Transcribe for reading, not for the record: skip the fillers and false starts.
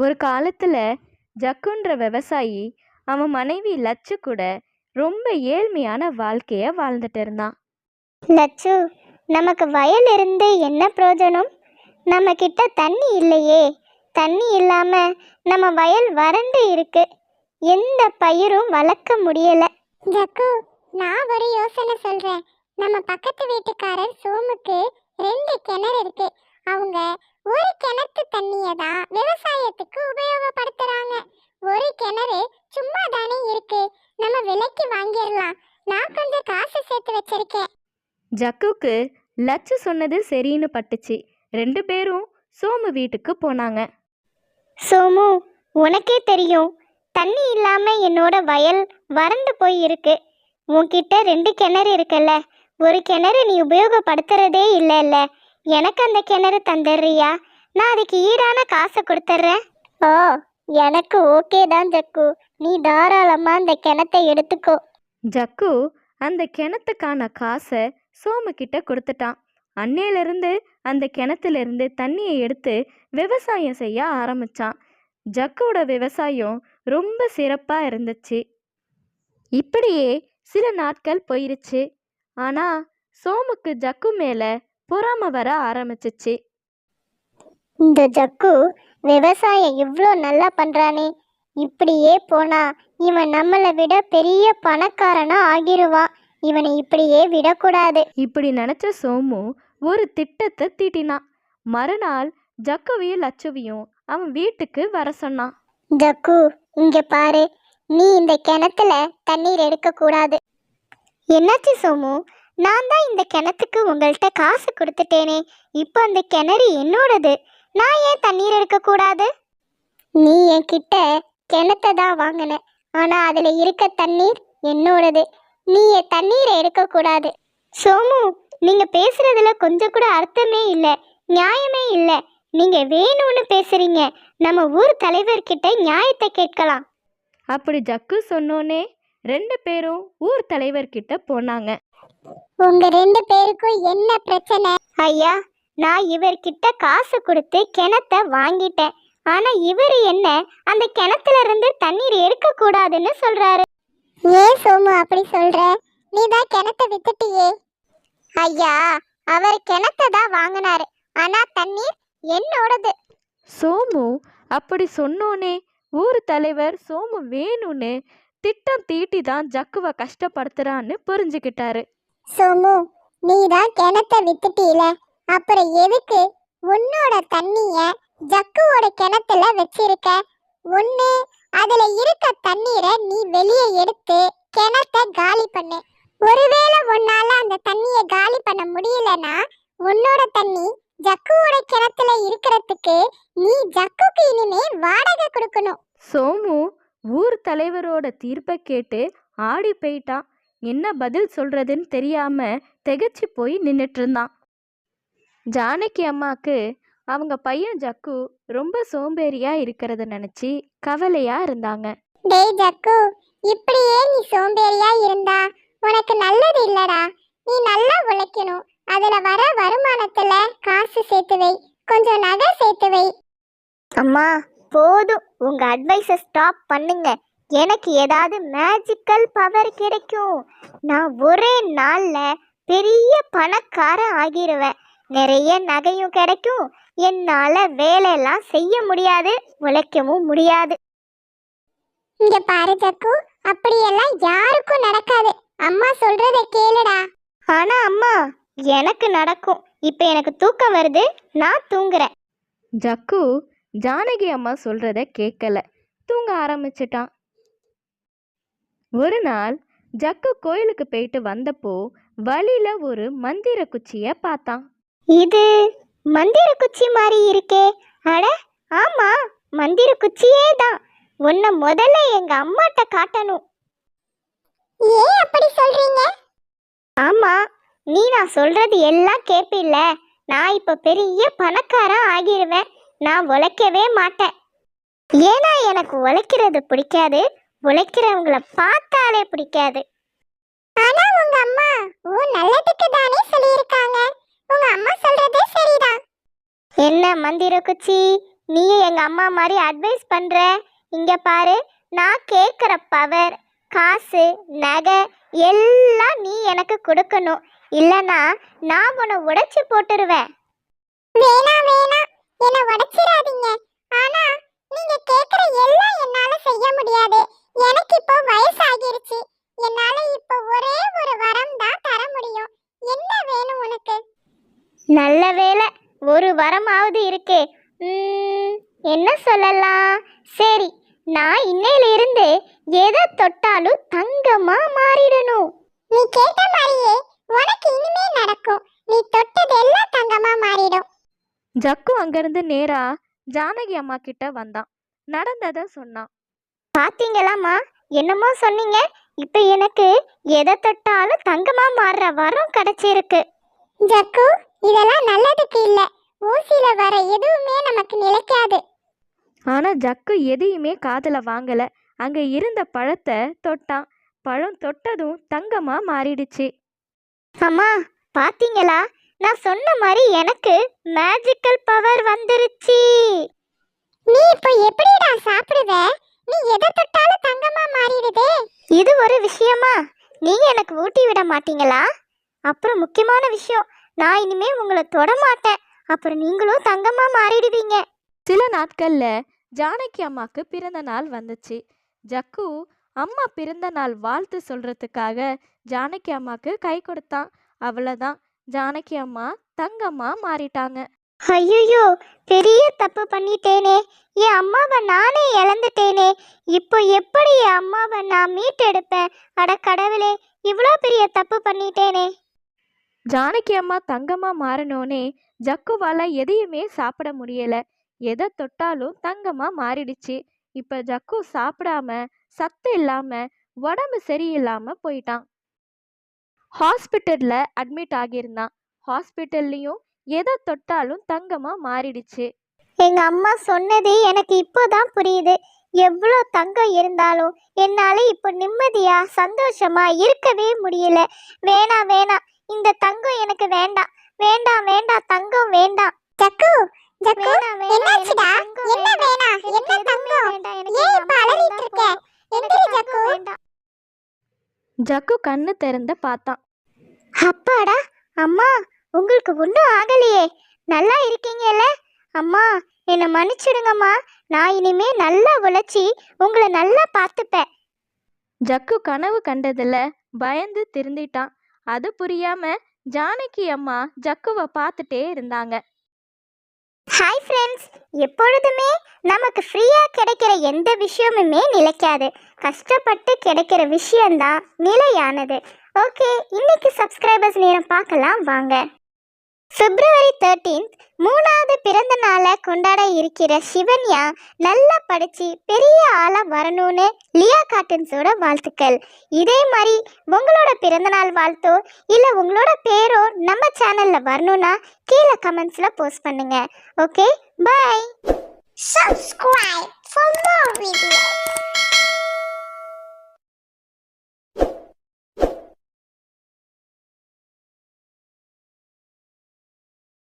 ஒரு காலத்துல ஜக்குன்ற விவசாயி அவன் மனைவி லட்சு கூட ரொம்ப ஏழ்மையான வாழ்க்கைய வாழ்ந்துட்டு இருந்தான். லட்சு, நமக்கு வயல் இருந்து என்ன பிரயோஜனம்? நம்ம கிட்ட தண்ணி இல்லையே. தண்ணி இல்லாம நம்ம வயல் வறண்டு இருக்கு. எந்த பயிரும் வளர்க்க முடியல. ஜக்கு, நான் ஒரு யோசனை சொல்றேன். நம்ம பக்கத்து வீட்டுக்காரர் சோமுக்கு 2 கிணறு இருக்கு. அவங்க ஒரு கிணத்து தண்ணியை தான் விவசாயத்துக்கு உபயோகப்படுத்துறாங்க. ஒரு கிணறு சும்மா தானே இருக்கு, நம்ம விலைக்கு வாங்கிடலாம். நான் கொஞ்சம் காசு சேர்த்து வச்சிருக்கேன். ஜக்குக்கு லட்சு சொன்னது சரின்னு பட்டுச்சு. 2 பேரும் சோமு வீட்டுக்கு போனாங்க. சோமு, உனக்கே தெரியும், தண்ணி இல்லாம என்னோட வயல் வறண்டு போய் இருக்கு. உன்கிட்ட 2 கிணறு இருக்குல்ல, ஒரு கிணறு நீ உபயோகப்படுத்துறதே இல்லைல்ல. எனக்கு அந்த கிணறு தந்துடுறியா? நான் அதுக்கு ஈடான காசை கொடுத்துட்றேன். ஓ, எனக்கு ஓகே தான் ஜக்கு. நீ தாராளமா அந்த கிணத்தை எடுத்துக்கோ. ஜக்கு அந்த கிணத்துக்கான காசை சோமு கிட்ட கொடுத்துட்டான். அன்னையிலிருந்து அந்த கிணத்துலேருந்து தண்ணியை எடுத்து விவசாயம் செய்ய ஆரம்பிச்சான். ஜக்குவோட விவசாயம் ரொம்ப சிறப்பா இருந்துச்சு. இப்படியே சில நாட்கள் போயிருச்சு. ஆனா சோமுக்கு ஜக்கு மேல பொறாம வர ஆரம்பிச்சிச்சு. இந்த ஜக்கு விவசாயம் இவ்வளோ நல்லா பண்றானே, இப்படியே போனா இவன் நம்மளை விட பெரிய பணக்காரனா ஆகிருவான். இவனை இப்படியே விடக்கூடாது. இப்படி நினைச்ச சோமு ஒரு திட்டத்தை தீட்டினான். மறுநாள் ஜக்குவையும் லட்சுவையும் அவன் வீட்டுக்கு வர சொன்னான். ஜக்கு, இங்க பாரு, நீ இந்த கிணத்துல தண்ணீர் எடுக்க கூடாது. என்னாச்சு சோமு? நான் தான் இந்த கிணத்துக்கு உங்கள்கிட்ட காசு கொடுத்துட்டேனே. இப்போ அந்த கிணறு என்னோடது. நான் ஏன் தண்ணீர் எடுக்க கூடாது? நீ என்கிட்ட கிணத்தை தான் வாங்கின, ஆனா அதுல இருக்க தண்ணீர் என்னோடது. நீ என் தண்ணீரை எடுக்க கூடாது. சோமு, நீங்க பேசுறதுல கொஞ்சம் கூட அர்த்தமே இல்லை, நியாயமே இல்லை. நீங்க வேணும்னு பேசுறீங்க. நம்ம ஊர் தலைவர்கிட்ட நியாயத்தை கேட்கலாம். அப்படி ஜக்கு சொன்னோனே 2 பேரும் ஊர் தலைவர்கிட்ட போனாங்க. உங்க 2 பேருக்கும் என்ன பிரச்சனை? ஐயா, நான் இவர்கிட்ட காசு கொடுத்து கிணத்தை வாங்கிட்டேன். ஆனா இவர் என்ன அந்த கிணத்துல இருந்து தண்ணீர் எடுக்க கூடாதுன்னு சொல்றாரு. ஏன் சோமு அப்படி சொல்ற? நீ தான் கிணத்தை வித்துட்டியே. ஐயா, அவர் கிணத்தை தான் வாங்கினாரு, ஆனா தண்ணீர் என்னோடது. சோமு அப்படி சொன்னோனே ஊர் தலைவர் சோமு வேணும்னு திட்டம் தீட்டி தான் ஜக்குவை கஷ்டப்படுத்துறான்னு புரிஞ்சுக்கிட்டாரு. சோமு, நீ தான் கிணத்தை வித்துட்டீல, அப்புறம் எதுக்கு உன்னோட தண்ணிய ஜக்குவோட கிணத்துல வச்சிருக்க? ஒண்ணு அதுல இருக்க தண்ணீரை நீ வெளியே எடுத்து கிணத்தை காலி பண்ணு. ஒருவேளை உன்னால அந்த தண்ணியை காலி பண்ண முடியலன்னா உன்னோட தண்ணி ஜக்குவோட கிணத்துல இருக்கிறதுக்கு நீ ஜக்குக்கு இனிமே வாடகை கொடுக்கணும். சோமு ஊர் தலைவரோட தீர்ப்பை கேட்டு ஆடி போயிட்டான். என்ன பதில் சொல்றதுன்னு தெரியாம திகைச்சு போய் நின்றுட்டு இருந்தான். ஜானகி அம்மாக்கு அவங்க பையன் ஜக்கு ரொம்ப சோம்பேறியா இருக்கிறத நினைச்சு கவலையா இருந்தாங்க. டேய் ஜக்கு, இப்படியே நீ சோம்பேறியா இருந்தா உனக்கு நல்லது இல்லடா. நீ நல்லா உழைக்கணும். அதுல வர வருமானத்துல காசு சேர்த்து வை, கொஞ்சம் நகை சேர்த்து வை. அம்மா, போதும், உங்க அட்வைஸை ஸ்டாப் பண்ணுங்க. எனக்கு ஏதாவது மேஜிக்கல் பவர் கிடைக்கும். நான் ஒரே நாள்ல பெரிய பணக்காரன் ஆகிருவேன். நிறைய நகையும் கிடைக்கும். என்னால வேலையெல்லாம் செய்ய முடியாது, உழைக்கவும் முடியாது. இங்க பாரு ஜக்கு, அப்படியெல்லாம் யாருக்கும் நடக்காது. அம்மா சொல்றதை கேளுடா. ஆனா அம்மா, எனக்கு நடக்கும். இப்ப எனக்கு தூக்கம் வருது, நான் தூங்குறேன். ஜக்கு ஜானகி அம்மா சொல்றத கேட்கல, தூங்க ஆரம்பிச்சிட்டான். ஒரு நாள் ஜக்கு கோயிலுக்கு போயிட்டு வந்தப்போ வழியில ஒரு மந்திர குச்சிய பார்த்தான். இது மந்திர குச்சி மாதிரி இருக்கே. அட ஆமா, மந்திர குச்சியே தான். உன்னை முதல்ல எங்க அம்மாட்ட காட்டணும். ஏன் அப்படி சொல்றீங்க? ஆமா, நீ நான் சொல்றது எல்லாம் கேப்பில்ல. நான் இப்ப பெரிய பணக்காரன் ஆகிருவேன். நான் உழைக்கவே மாட்டேன். ஏன்னா எனக்கு உழைக்கிறது பிடிக்காது, உழைக்கிறவங்கள பார்த்தாலே பிடிக்காது. ஆனா உங்க அம்மா உன் நல்லதுக்கு தானே சொல்லியிருக்காங்க. உங்க அம்மா சொல்றதே சரிதான். என்ன மந்திர குச்சி, நீ எங்க அம்மா மாதிரி அட்வைஸ் பண்ற? இங்க பாரு, நான் கேட்குற பவர், காசு, நகை எல்லாம் நீ எனக்கு கொடுக்கணும். இல்லனா நான் உன்னை உடைச்சு போட்டுருவேன். வேணாம் வேணாம், என்ன உடைச்சிராதீங்க. ஆனா நீங்க கேக்குற எல்லாம் என்னால செய்ய முடியாது. எனக்கு இப்போ வயசாகிருச்சு. என்னால இப்போ ஒரே ஒரு வரம் தான் தர முடியும். என்ன வேணும் உனக்கு? நல்ல வேளை ஒரு வரமாவது இருக்கே. என்ன சொல்லலாம்? சரி, நான் இன்னையில இருந்து எதை தொட்டாலும் தங்கமா மாறிடணும். நீ கேட்ட மாதிரியே உனக்கு இனிமே நடக்கும். நீ தொட்டதெல்லாம் தங்கமா மாறிடும். ஜக்கு அங்கிருந்து நேரா ஜானகி அம்மா கிட்ட வந்தான். நடந்ததை சொன்னான். பாத்தீங்களாம்மா, என்னமோ சொன்னீங்க, இப்ப எனக்கு எதை தொட்டாலும் தங்கமா மாறுற வரம் கிடைச்சிருக்கு. ஜக்கு, இதெல்லாம் நல்லதுக்கு இல்ல. ஊசியில வர எதுவுமே நமக்கு நிலைக்காது. ஆனா ஜக்கு எதையுமே காதுல வாங்கல. அங்க இருந்த பழத்தை தொட்டான். பழம் தொட்டதும் தங்கமா மாறிடுச்சு. அம்மா, பாத்தீங்களா? நான் சொன்ன மாதிரி எனக்கு மேஜிக்கல் பவர் வந்துருச்சு. நீ இப்போ எப்படிடா சாப்பிடுவ? நீ எதை தொட்டாலும் தங்கமா மாறிடுதே. இது ஒரு விஷயமா? நீங்க எனக்கு ஊட்டி விட மாட்டீங்களா? அப்புறம் முக்கியமான விஷயம், நான் இனிமே உங்களை தொட மாட்டேன். அப்புறம் நீங்களும் தங்கமா மாறிடுவீங்க. சில நாட்கள்ல ஜானகி அம்மாக்கு பிறந்த நாள் வந்துச்சு. ஜக்கு அம்மா பிறந்த நாள் வாழ்த்து சொல்றதுக்காக ஜானகி அம்மாக்கு கை கொடுத்தான். அவ்வளவுதான், ஜானகி அம்மா தங்கம்மா மாறிட்டாங்க. ஐயோ, பெரிய தப்பு பண்ணிட்டேனே. என் அம்மாவை நானே இழந்துட்டேனே. இப்போ எப்படி என் அம்மாவை நான் மீட்டெடுப்பேன்? அட கடவுளே, இவ்வளோ பெரிய தப்பு பண்ணிட்டேனே. ஜானகி அம்மா தங்கமா மாறினோனே ஜக்குவால எதையுமே சாப்பிட முடியல. எதை தொட்டாலும் தங்கமா மாறிடுச்சு. இப்ப ஜக்கு சாப்பிடாம, சத்து இல்லாம, உடம்பு சரியில்லாம போயிட்டான். ஹாஸ்பிட்டல்ல அட்மிட் ஆகியிருந்தான். ஹாஸ்பிட்டல்லையும் எதை தொட்டாலும் தங்கமா மாறிடுச்சு. எங்க அம்மா சொன்னது எனக்கு இப்போதான் புரியுது. எவ்வளோ தங்கம் இருந்தாலும் என்னால இப்போ நிம்மதியா சந்தோஷமா இருக்கவே முடியல. வேணாம் வேணாம், இந்த தங்கம் எனக்கு வேண்டாம். வேண்டாம் வேண்டாம், தங்கம் வேண்டாம். ஜக்கு, ஜக்கு, என்னாச்சுடா? என்ன வேணாம்? என்ன தங்கம்? ஏன் இப்ப அலறிட்டு இருக்க? எந்திரி ஜக்கு. ஜக்கு கண்ணு திறந்து பார்த்தான். அப்பாடா, அம்மா, உங்களுக்கு ஒன்றும் ஆகலையே. நல்லா இருக்கீங்கல்ல? அம்மா, என்னை மன்னிச்சிடுங்கம்மா. நான் இனிமே நல்லா உழைச்சி உங்களை நல்லா பார்த்துப்பேன். ஜக்கு கனவு கண்டதுல பயந்து திருந்திட்டான். அது புரியாம ஜானகி அம்மா ஜக்குவை பார்த்துட்டே இருந்தாங்க. ஹாய் ஃப்ரெண்ட்ஸ், எப்பொழுதுமே நமக்கு ஃப்ரீயாக கிடைக்கிற எந்த விஷயமுமே நிலைக்காது. கஷ்டப்பட்டு கிடைக்கிற விஷயம்தான் நிலையானது. ஓகே, இன்னைக்கு சப்ஸ்கிரைபர்ஸ் நேரம் பார்க்கலாம் வாங்க. பிப்ரவரி 13 3வது பிறந்த நாளை கொண்டாட இருக்கிற சிவன்யா நல்லா படித்து பெரிய ஆளாக வரணும்னு லியா கார்ட்டூன்ஸோட வாழ்த்துக்கள். இதே மாதிரி உங்களோட பிறந்தநாள் வாழ்த்தோ இல்லை உங்களோட பேரோ நம்ம சேனலில் வரணும்னா கீழே கமெண்ட்ஸில் போஸ்ட் பண்ணுங்க. Okay, bye. சப்ஸ்கிரைப்.